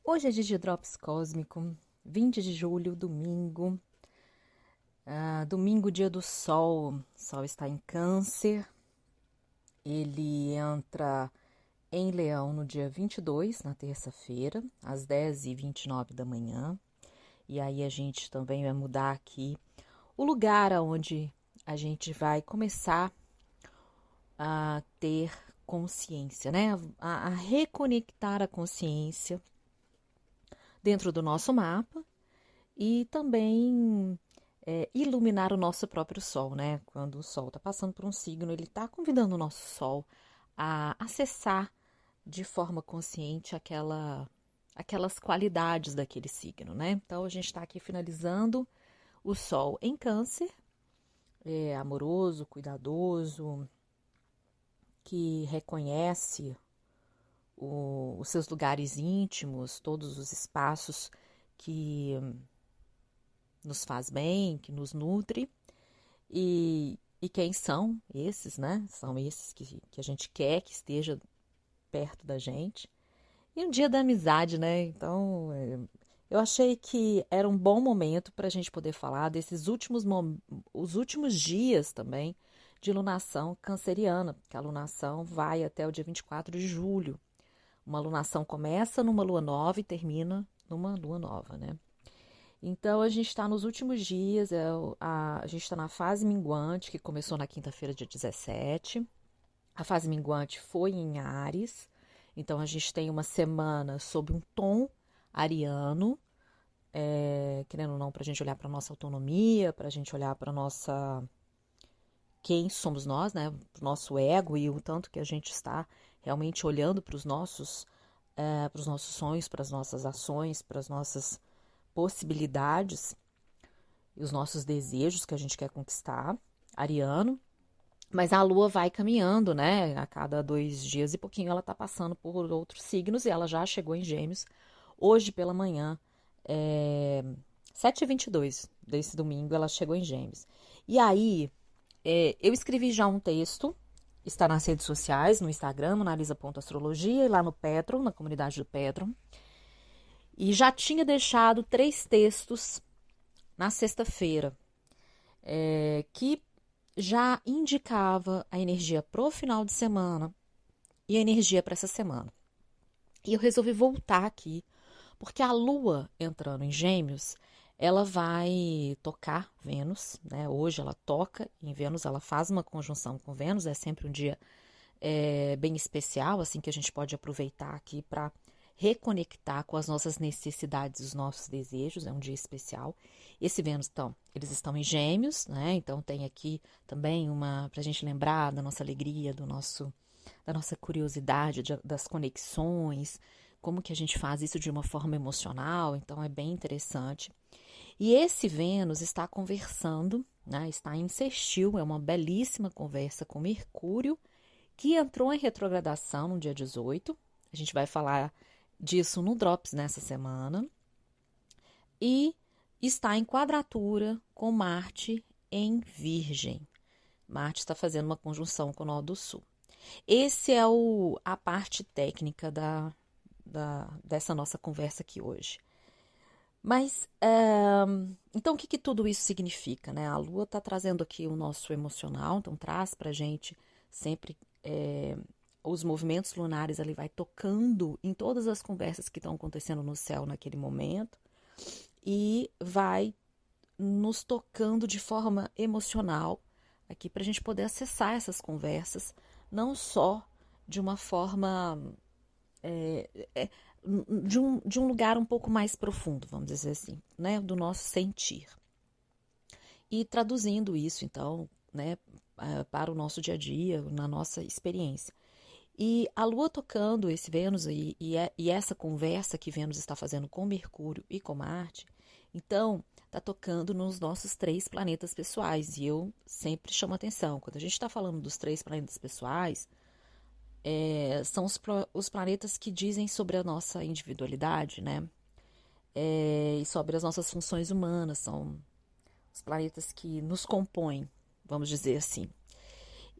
Hoje é dia de Drops Cósmico, 20 de julho, domingo. Domingo, dia do Sol. O Sol está em Câncer. Ele entra em Leão no dia 22, na terça-feira, às 10h29 da manhã. E aí a gente também vai mudar aqui o lugar onde a gente vai começar a ter consciência, né? A reconectar a consciência dentro do nosso mapa e também iluminar o nosso próprio Sol, né? Quando o Sol está passando por um signo, ele está convidando o nosso Sol a acessar de forma consciente aquelas qualidades daquele signo, né? Então a gente está aqui finalizando o Sol em Câncer, amoroso, cuidadoso, que reconhece os seus lugares íntimos, todos os espaços que nos faz bem, que nos nutre. E quem são esses, né? São esses que a gente quer que esteja perto da gente. E um dia da amizade, né? Então, eu achei que era um bom momento para a gente poder falar desses os últimos dias também de lunação canceriana, que a lunação vai até o dia 24 de julho. Uma lunação começa numa lua nova e termina numa lua nova, né? Então, a gente está nos últimos dias, a gente está na fase minguante, que começou na quinta-feira, dia 17. A fase minguante foi em Áries, então a gente tem uma semana sob um tom ariano, querendo ou não, para a gente olhar para a nossa autonomia, para a gente olhar para nossa quem somos nós, né? Para o nosso ego e o tanto que a gente está realmente olhando para os nossos sonhos, para as nossas ações, para as nossas possibilidades e os nossos desejos que a gente quer conquistar, ariano. Mas a Lua vai caminhando, né? A cada 2 dias e pouquinho ela tá passando por outros signos e ela já chegou em Gêmeos. Hoje pela manhã, 7h22 desse domingo, ela chegou em Gêmeos. E aí, eu escrevi já um texto, está nas redes sociais, no Instagram, analisa.astrologia, e lá no Petron, na comunidade do Petron. E já tinha deixado 3 textos na sexta-feira, que já indicava a energia pro final de semana e a energia para essa semana. E eu resolvi voltar aqui, porque a Lua entrando em Gêmeos, ela vai tocar Vênus, né? Hoje ela toca em Vênus, ela faz uma conjunção com Vênus, é sempre um dia bem especial, assim, que a gente pode aproveitar aqui para reconectar com as nossas necessidades, os nossos desejos, é um dia especial. Esse Vênus, então, eles estão em Gêmeos, né? Então tem aqui também para a gente lembrar da nossa alegria, da nossa curiosidade, das conexões, como que a gente faz isso de uma forma emocional, então é bem interessante. E esse Vênus está conversando, né? Está em sextil, é uma belíssima conversa com Mercúrio, que entrou em retrogradação no dia 18. A gente vai falar disso no Drops nessa semana. E está em quadratura com Marte em Virgem. Marte está fazendo uma conjunção com o Nó do Sul. Esse é a parte técnica dessa nossa conversa aqui hoje. Mas, então o que tudo isso significa, né? A Lua está trazendo aqui o nosso emocional, então traz para a gente sempre os movimentos lunares, ele vai tocando em todas as conversas que estão acontecendo no céu naquele momento e vai nos tocando de forma emocional aqui para a gente poder acessar essas conversas, não só de uma forma de um lugar um pouco mais profundo, vamos dizer assim, né, do nosso sentir. E traduzindo isso, então, né, para o nosso dia a dia, na nossa experiência. E a Lua tocando esse Vênus e essa conversa que Vênus está fazendo com Mercúrio e com Marte, então está tocando nos nossos 3 planetas pessoais. E eu sempre chamo atenção, quando a gente está falando dos 3 planetas pessoais, são os planetas que dizem sobre a nossa individualidade, né? E sobre as nossas funções humanas, são os planetas que nos compõem, vamos dizer assim.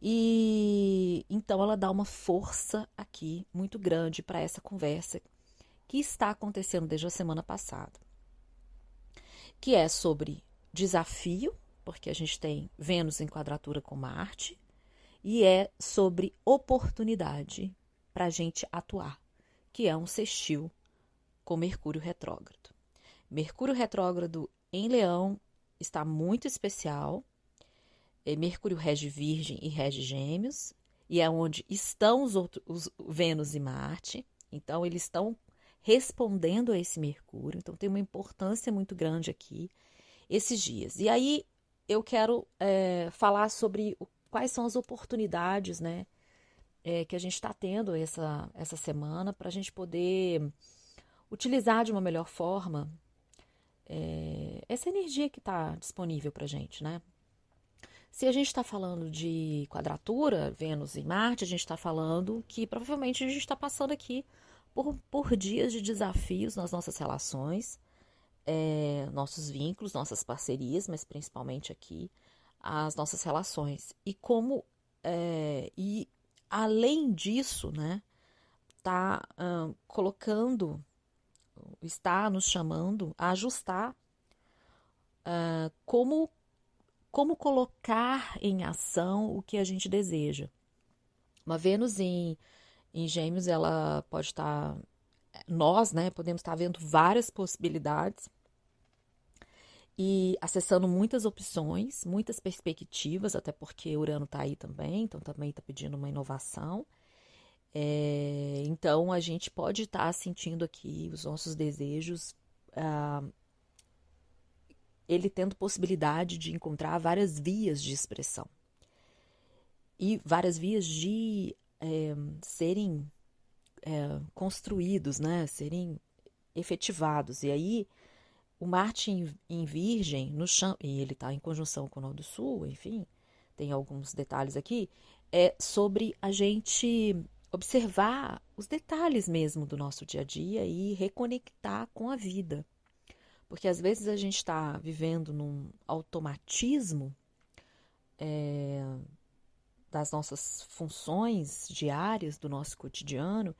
E então ela dá uma força aqui muito grande para essa conversa que está acontecendo desde a semana passada, que é sobre desafio, porque a gente tem Vênus em quadratura com Marte, e é sobre oportunidade para a gente atuar, que é um sextil com Mercúrio retrógrado. Mercúrio retrógrado em Leão está muito especial. Mercúrio rege Virgem e rege Gêmeos, e é onde estão os Vênus e Marte. Então, eles estão respondendo a esse Mercúrio. Então, tem uma importância muito grande aqui esses dias. E aí, eu quero falar sobre quais são as oportunidades, né, que a gente está tendo essa semana para a gente poder utilizar de uma melhor forma essa energia que está disponível para a gente, né? Se a gente está falando de quadratura, Vênus e Marte, a gente está falando que provavelmente a gente está passando aqui por dias de desafios nas nossas relações, nossos vínculos, nossas parcerias, mas principalmente aqui as nossas relações. E além disso, né, está nos chamando a ajustar como colocar em ação o que a gente deseja. Uma Vênus em Gêmeos, ela pode estar... Nós, né, podemos estar vendo várias possibilidades e acessando muitas opções, muitas perspectivas, até porque Urano está aí também, então também está pedindo uma inovação. Então, a gente pode estar sentindo aqui os nossos desejos, ele tendo possibilidade de encontrar várias vias de expressão e várias vias de serem construídos, né? Serem efetivados. E aí, o Marte em Virgem, e ele está em conjunção com o Nó do Sul, enfim, tem alguns detalhes aqui, é sobre a gente observar os detalhes mesmo do nosso dia a dia e reconectar com a vida. Porque às vezes a gente está vivendo num automatismo das nossas funções diárias, do nosso cotidiano,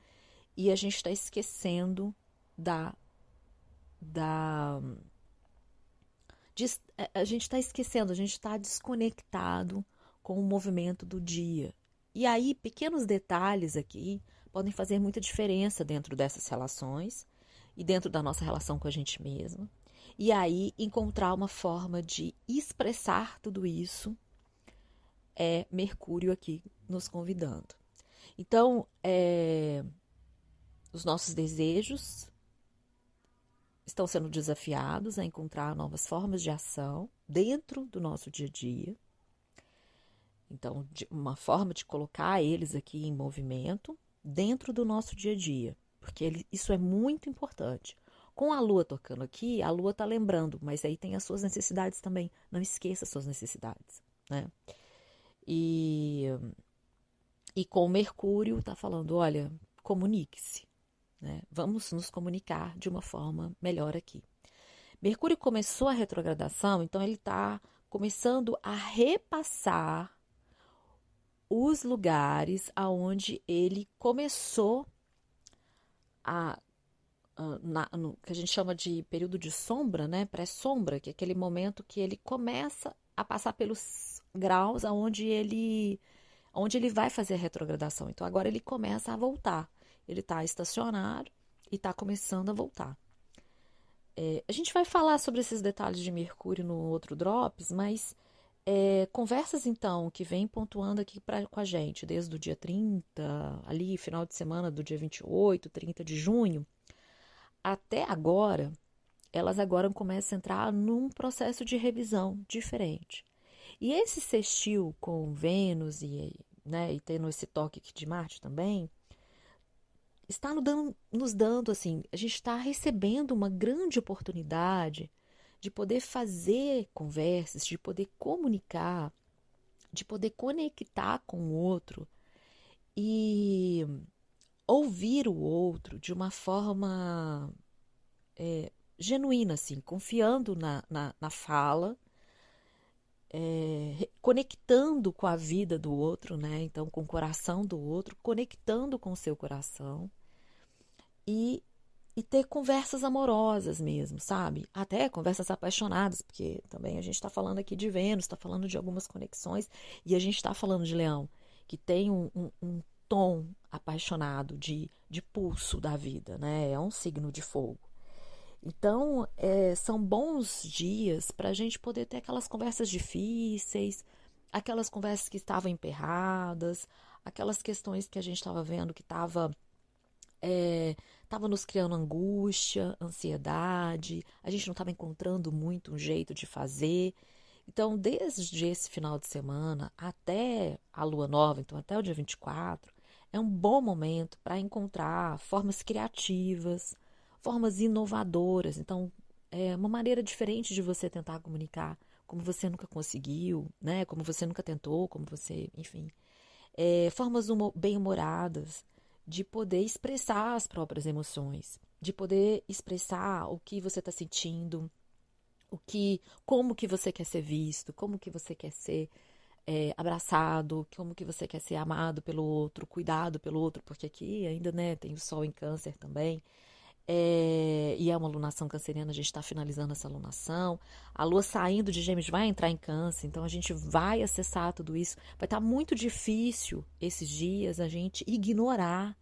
e a gente está esquecendo a gente está esquecendo, a gente está desconectado com o movimento do dia. E aí, pequenos detalhes aqui podem fazer muita diferença dentro dessas relações e dentro da nossa relação com a gente mesma. E aí, encontrar uma forma de expressar tudo isso é Mercúrio aqui nos convidando. Então, os nossos desejos estão sendo desafiados a encontrar novas formas de ação dentro do nosso dia a dia. Então, uma forma de colocar eles aqui em movimento dentro do nosso dia a dia, porque isso é muito importante. Com a Lua tocando aqui, a Lua está lembrando, mas aí tem as suas necessidades também. Não esqueça as suas necessidades, né? E com o Mercúrio está falando, olha, comunique-se, né? Vamos nos comunicar de uma forma melhor aqui. Mercúrio começou a retrogradação, então ele está começando a repassar os lugares aonde ele começou no que a gente chama de período de sombra, né? Pré-sombra, que é aquele momento que ele começa a passar pelos graus aonde ele vai fazer a retrogradação. Então, agora ele começa a voltar. Ele está estacionário e está começando a voltar. A gente vai falar sobre esses detalhes de Mercúrio no outro Drops, mas conversas, então, que vem pontuando aqui com a gente desde o dia 30, ali, final de semana do dia 28, 30 de junho, até agora, elas agora começam a entrar num processo de revisão diferente. E esse sextil com Vênus né, e tendo esse toque aqui de Marte também, está nos dando, assim, a gente está recebendo uma grande oportunidade de poder fazer conversas, de poder comunicar, de poder conectar com o outro e ouvir o outro de uma forma genuína, assim, confiando na fala, conectando com a vida do outro, né? Então, com o coração do outro, conectando com o seu coração e e ter conversas amorosas mesmo, sabe? Até conversas apaixonadas, porque também a gente está falando aqui de Vênus, está falando de algumas conexões, e a gente está falando de Leão, que tem um tom apaixonado de pulso da vida, né? É um signo de fogo. Então, são bons dias para a gente poder ter aquelas conversas difíceis, aquelas conversas que estavam emperradas, aquelas questões que a gente estava vendo que estava nos criando angústia, ansiedade, a gente não estava encontrando muito um jeito de fazer. Então, desde esse final de semana até a lua nova, então até o dia 24, é um bom momento para encontrar formas criativas, formas inovadoras. Então, é uma maneira diferente de você tentar comunicar como você nunca conseguiu, né? Como você nunca tentou, como você, enfim. Formas bem-humoradas de poder expressar as próprias emoções, de poder expressar o que você está sentindo, como que você quer ser visto, como que você quer ser abraçado, como que você quer ser amado pelo outro, cuidado pelo outro, porque aqui ainda, né, tem o Sol em Câncer também, e é uma lunação canceriana, a gente está finalizando essa lunação, a Lua saindo de Gêmeos vai entrar em Câncer, então a gente vai acessar tudo isso, vai estar muito difícil esses dias a gente ignorar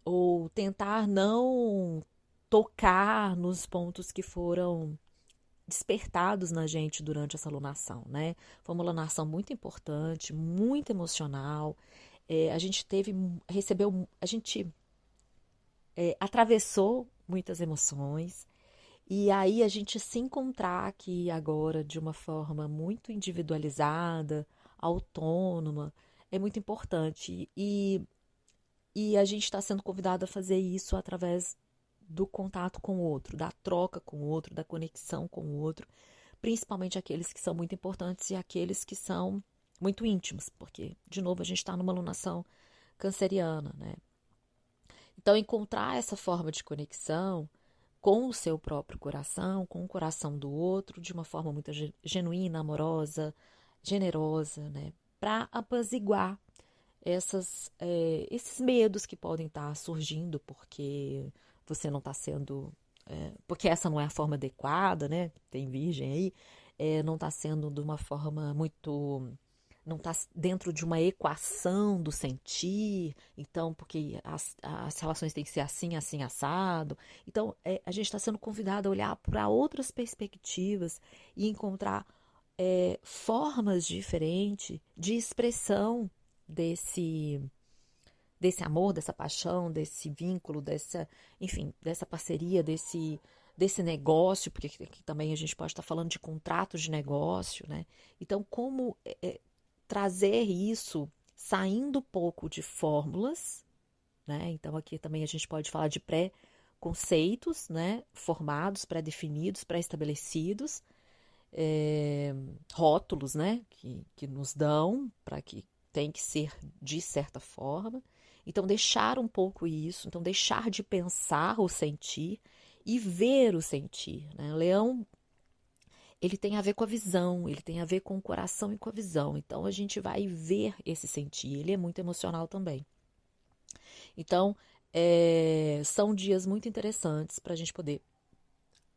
ou tentar não tocar nos pontos que foram despertados na gente durante essa lunação, né? Foi uma lunação muito importante, muito emocional. A gente recebeu, a gente atravessou muitas emoções. E aí a gente se encontrar aqui agora de uma forma muito individualizada, autônoma, é muito importante. E a gente está sendo convidado a fazer isso através do contato com o outro, da troca com o outro, da conexão com o outro, principalmente aqueles que são muito importantes e aqueles que são muito íntimos, porque, de novo, a gente está numa alunação canceriana, né? Então, encontrar essa forma de conexão com o seu próprio coração, com o coração do outro, de uma forma muito genuína, amorosa, generosa, né? Para apaziguar esses medos que podem estar surgindo porque você não está sendo. Porque essa não é a forma adequada, né? Tem virgem aí, não está sendo de uma forma muito. Não está dentro de uma equação do sentir, então, porque as relações têm que ser assim, assim, assado. Então, a gente está sendo convidado a olhar para outras perspectivas e encontrar formas diferentes de expressão desse amor, dessa paixão, desse vínculo, enfim, dessa parceria, desse negócio, porque aqui também a gente pode estar falando de contratos de negócio, né? Então, como trazer isso saindo um pouco de fórmulas, né? Então, aqui também a gente pode falar de pré-conceitos, né? Formados, pré-definidos, pré-estabelecidos, rótulos, né? Que nos dão para que tem que ser de certa forma. Então, deixar um pouco isso, então deixar de pensar o sentir e ver o sentir, né? Leão, ele tem a ver com a visão, ele tem a ver com o coração e com a visão. Então, a gente vai ver esse sentir, ele é muito emocional também. Então, são dias muito interessantes para a gente poder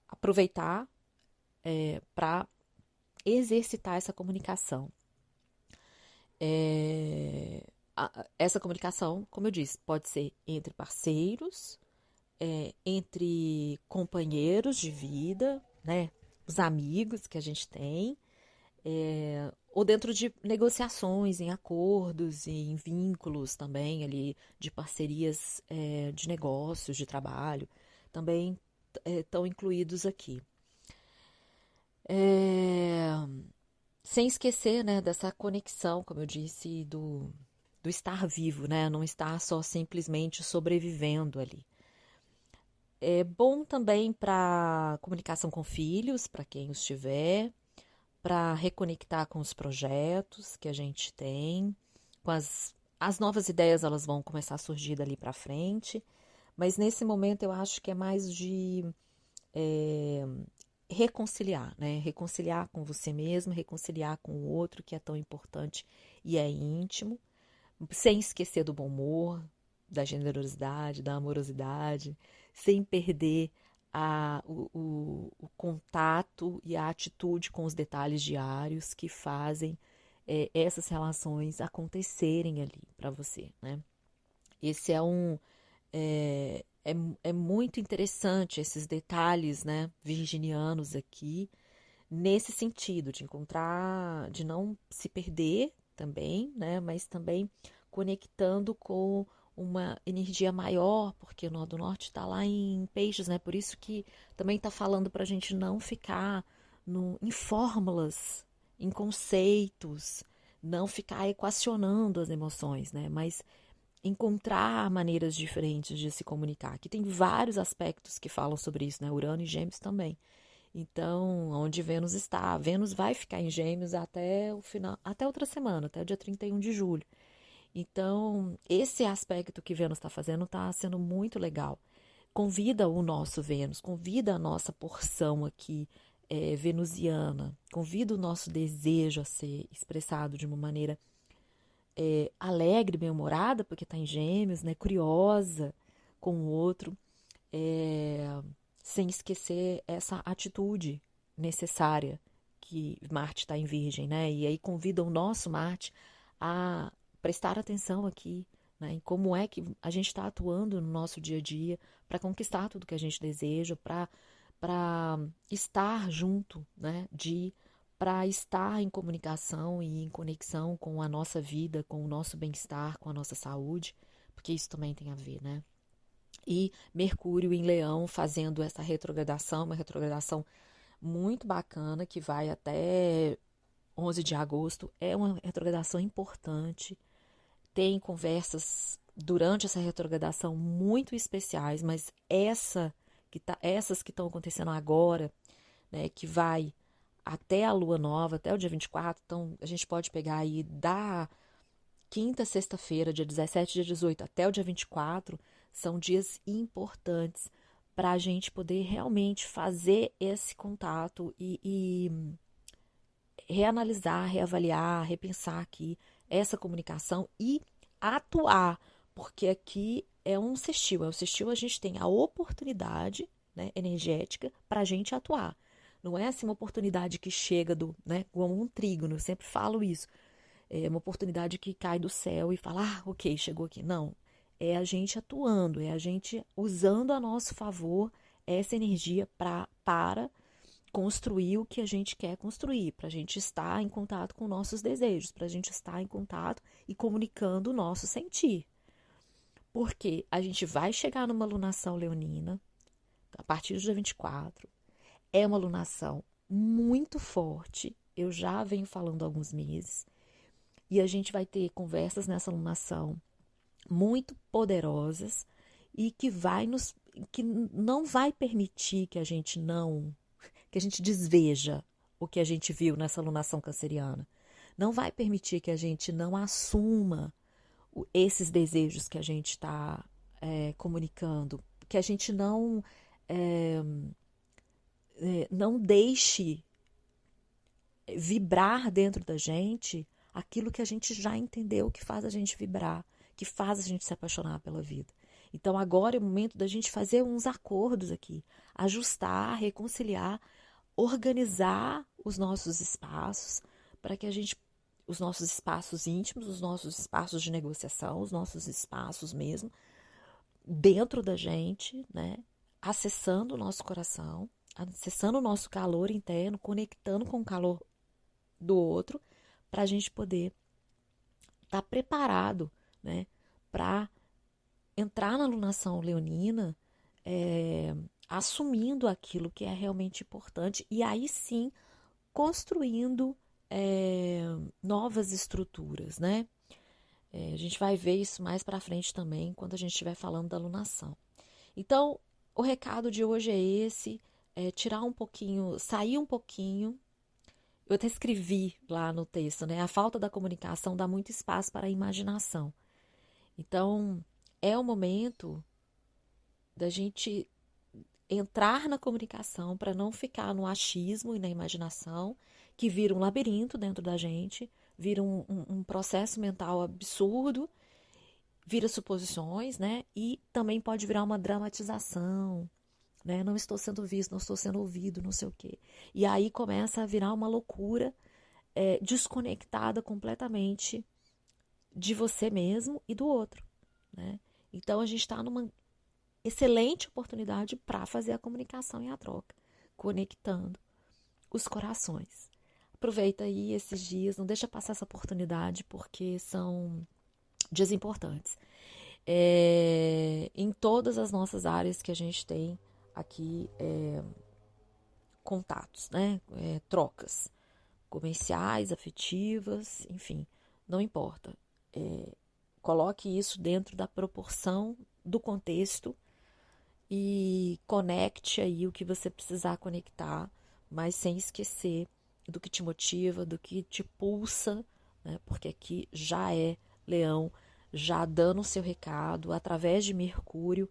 aproveitar para exercitar essa comunicação. Essa comunicação, como eu disse, pode ser entre parceiros, entre companheiros de vida, né? Os amigos que a gente tem, ou dentro de negociações, em acordos, em vínculos também ali de parcerias de negócios, de trabalho, também estão incluídos aqui. Sem esquecer, né, dessa conexão, como eu disse, do estar vivo, né? Não estar só simplesmente sobrevivendo ali. É bom também para comunicação com filhos, para quem os tiver, para reconectar com os projetos que a gente tem, com as novas ideias, elas vão começar a surgir dali para frente, mas nesse momento eu acho que é mais de reconciliar, né? Reconciliar com você mesmo, reconciliar com o outro, que é tão importante e é íntimo, sem esquecer do bom humor, da generosidade, da amorosidade, sem perder o contato e a atitude com os detalhes diários que fazem essas relações acontecerem ali para você, né? Esse é é, é, é muito interessante esses detalhes, né, virginianos aqui, nesse sentido, de encontrar, de não se perder também, né, mas também conectando com uma energia maior, porque o Nó do Norte está lá em Peixes, né, por isso que também está falando para a gente não ficar em fórmulas, em conceitos, não ficar equacionando as emoções, né, mas encontrar maneiras diferentes de se comunicar. Aqui tem vários aspectos que falam sobre isso, né? Urano e Gêmeos também. Então, onde Vênus está? Vênus vai ficar em Gêmeos até o final, até outra semana, até o dia 31 de julho. Então, esse aspecto que Vênus está fazendo está sendo muito legal. Convida o nosso Vênus, convida a nossa porção aqui venusiana, convida o nosso desejo a ser expressado de uma maneira alegre, bem-humorada, porque está em Gêmeos, né? Curiosa com o outro, sem esquecer essa atitude necessária que Marte está em Virgem, né? E aí convida o nosso Marte a prestar atenção aqui, né? Em como é que a gente está atuando no nosso dia a dia para conquistar tudo que a gente deseja, para estar junto, né? Para estar em comunicação e em conexão com a nossa vida, com o nosso bem-estar, com a nossa saúde, porque isso também tem a ver, né? E Mercúrio em Leão fazendo essa retrogradação, uma retrogradação muito bacana que vai até 11 de agosto. É uma retrogradação importante. Tem conversas durante essa retrogradação muito especiais, mas essas que estão acontecendo agora, né, que vai até a lua nova, até o dia 24, então a gente pode pegar aí da quinta, sexta-feira, dia 17, dia 18, até o dia 24, são dias importantes para a gente poder realmente fazer esse contato e reanalisar, reavaliar, repensar aqui essa comunicação e atuar, porque aqui é um sextil. É o sextil, a gente tem a oportunidade, né, energética para a gente atuar. Não é assim uma oportunidade que chega né, como um trígono, eu sempre falo isso. É uma oportunidade que cai do céu e fala, ok, chegou aqui. Não, é a gente atuando, é a gente usando a nosso favor essa energia para construir o que a gente quer construir, para a gente estar em contato com nossos desejos, para a gente estar em contato e comunicando o nosso sentir. Porque a gente vai chegar numa lunação leonina a partir do dia 24. É uma lunação muito forte, eu já venho falando há alguns meses, e a gente vai ter conversas nessa lunação muito poderosas e que não vai permitir que a gente desveja o que a gente viu nessa lunação canceriana. Não vai permitir que a gente não assuma esses desejos que a gente está comunicando, que a gente não deixe vibrar dentro da gente aquilo que a gente já entendeu que faz a gente vibrar, que faz a gente se apaixonar pela vida. Então agora é o momento da gente fazer uns acordos aqui, ajustar, reconciliar, organizar os nossos espaços para que os nossos espaços íntimos, os nossos espaços de negociação, os nossos espaços mesmo, dentro da gente, né? Acessando o nosso coração, acessando o nosso calor interno, conectando com o calor do outro, para a gente poder estar preparado, né? Para entrar na lunação leonina, assumindo aquilo que é realmente importante e aí sim construindo novas estruturas, né? A gente vai ver isso mais para frente também quando a gente estiver falando da lunação. Então, o recado de hoje é esse, tirar um pouquinho, sair um pouquinho. Eu até escrevi lá no texto, né? A falta da comunicação dá muito espaço para a imaginação. Então, é o momento da gente entrar na comunicação para não ficar no achismo e na imaginação, que vira um labirinto dentro da gente, vira um processo mental absurdo, vira suposições, né? E também pode virar uma dramatização, né? Não estou sendo visto, não estou sendo ouvido, não sei o quê. E aí começa a virar uma loucura desconectada completamente de você mesmo e do outro, né? Então a gente está numa excelente oportunidade para fazer a comunicação e a troca, conectando os corações. Aproveita aí esses dias, não deixa passar essa oportunidade, porque são dias importantes. Em todas as nossas áreas que a gente tem aqui contatos, né? Trocas comerciais, afetivas, enfim, não importa. Coloque isso dentro da proporção do contexto e conecte aí o que você precisar conectar, mas sem esquecer do que te motiva, do que te pulsa, né? Porque aqui já é Leão, já dando o seu recado através de Mercúrio.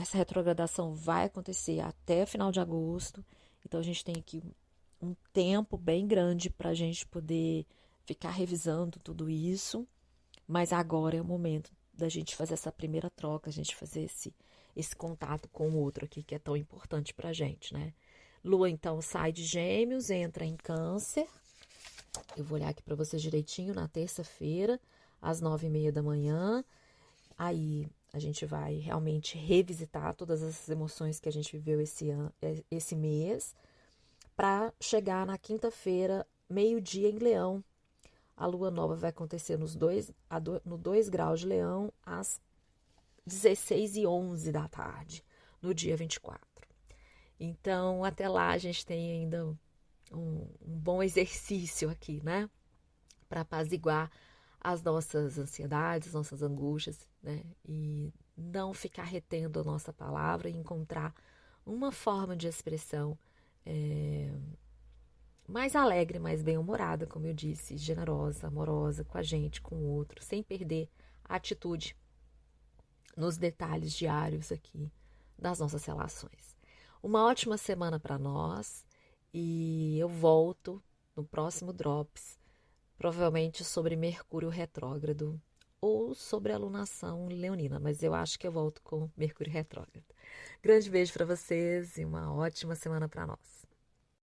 Essa retrogradação vai acontecer até final de agosto, então a gente tem aqui um tempo bem grande para a gente poder ficar revisando tudo isso, mas agora é o momento da gente fazer essa primeira troca, a gente fazer esse contato com o outro aqui, que é tão importante para a gente, né? Lua, então, sai de Gêmeos, entra em Câncer. Eu vou olhar aqui para vocês direitinho na terça-feira, às 9h30 da manhã. Aí a gente vai realmente revisitar todas essas emoções que a gente viveu esse mês, para chegar na quinta-feira, meio-dia em Leão. A lua nova vai acontecer no 2 graus de Leão, às 16h11 da tarde, no dia 24. Então, até lá a gente tem ainda um bom exercício aqui, né? Para apaziguar as nossas ansiedades, as nossas angústias, né? E não ficar retendo a nossa palavra e encontrar uma forma de expressão mais alegre, mais bem-humorada, como eu disse, generosa, amorosa com a gente, com o outro, sem perder a atitude nos detalhes diários aqui das nossas relações. Uma ótima semana para nós e eu volto no próximo Drops, provavelmente sobre Mercúrio retrógrado ou sobre a alunação leonina, mas eu acho que eu volto com Mercúrio retrógrado. Grande beijo para vocês e uma ótima semana para nós.